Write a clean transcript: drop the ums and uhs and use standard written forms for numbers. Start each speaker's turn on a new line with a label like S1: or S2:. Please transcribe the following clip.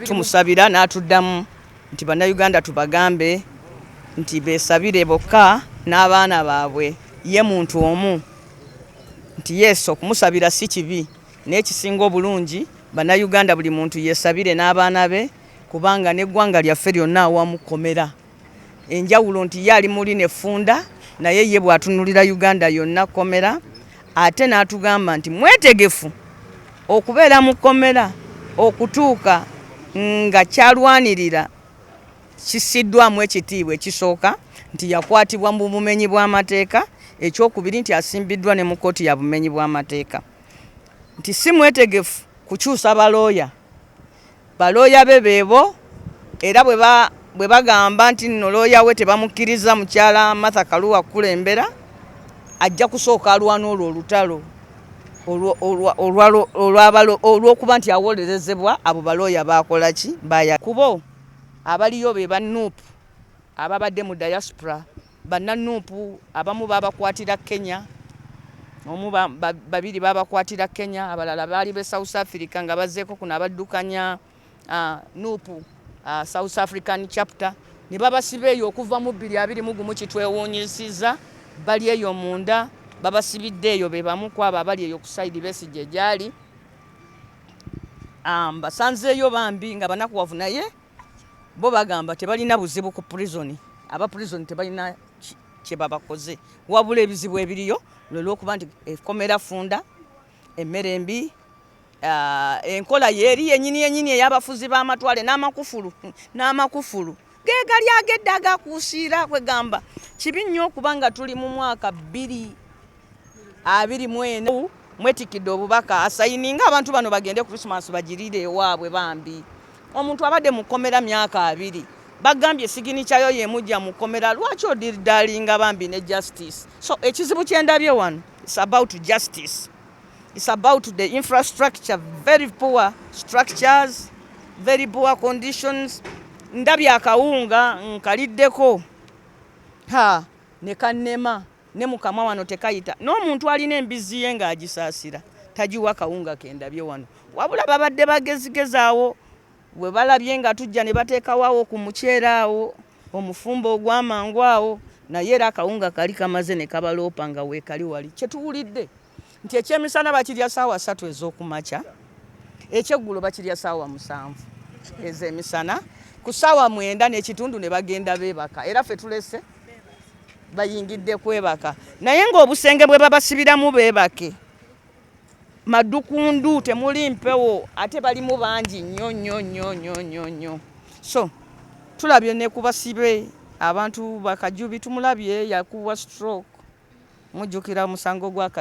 S1: Tumusabira n'atuddamu nti bannayuganda tubagambe nti beesabire bokka n'abaana baabwe ye muntu omu nti yesu okumusabira si kibi n'ekisinga obulungi bannayuganda buli muntu yeesabire n'abaana be kubanga n'eggwanga lyaffe lyonna awamukomera enjawulo nti ye ali muli nefunda naye ye bw'atunulira Uganda yonna komera ate n'atugamba nti mwetegefu okubeera mu komera okutuuka nga kyalwanirira kisiddwamu ekitiibwa ekisooka nti yakwatibwa mu bumenyi bw'amateeka, ekyokubiri nti asimbiddwa ne mu kkooti ya bumenyi bw'amateeka, nti si mwetegefu kukyusa balooya be beebo era bwe bagamba nti nno looya we tebamukkiriza mukyala Martha Karua kulembera ajja kusooka alwana olwo olutalo olw'okuba nti awolerezebwa abo balooya bakola ki kubo abaliyo be bannuupu ababadde mu diaspora bannannuupu abamu babakwatira Kenya babiri babakwatira Kenya abalala baali be South Africa nga bazzeeko kuno abaddukanya nuupu South African chapter ne babasiba eyo okuva mu 2021 kitwewuunyisiza bali eyo munda babasibidde eyo be bamu ku abo abali eyo ku side Besigye gyali basanzeeyo bambi nga banakuwavu naye bo bagamba tebalina buzibu ku prison aba prison tebalina kye babakoze wabula ebizibu ebiriyo lw'okuba nti ekomera funda emmere embi enkola yeeri yennyini ey'abafuzi b'amatwale n'amakufulu geegali agedde agakuusiira kwegamba kibi nnyo okuba nga tuli mu mwaka 2024 mwetikidde obubaka asayininga abantu bano bagende Christmas bagirire ewaabwe bambi omuntu abadde mukomera myaka 2 bagambye siginikyayo yemujja mukomera lwaki odirdalinga bambi ne justice so ekizibu kyendabye wano it's about justice. It's about the infrastructure, very poor structures, very poor conditions. Ndabye akawunga nkaliddeko ne kannema ne mukama wano tekayita n'omuntu alina embizi ye ng'agisaasira tagiwa kawunga kendabye wano wabula babadde bagezigezaawo bwe balabye nga tujja ne bateekawo ku muceere awo omufumbo ogw'amangu awo naye era akawunga kali kamaze ne kabaloopa nga weekali wali kyetuwulidde nti ekyemisana bakirya ssaawa 3 ez'okumakya ekyeggulo bakirya ssaawa 7 ez'emisana ku ssaawa 9 n'ekitundu ne bagenda beebaka era ffe tulese bayingidde kwebaka naye ng'obusenge bwe babasibiramu beebake maddukundu temuli mpewo ate balimu bangi nnyo so tulabye ne ku basibe abantu bakajubi tumulabye yakuwa stroke mujjukira musango gwa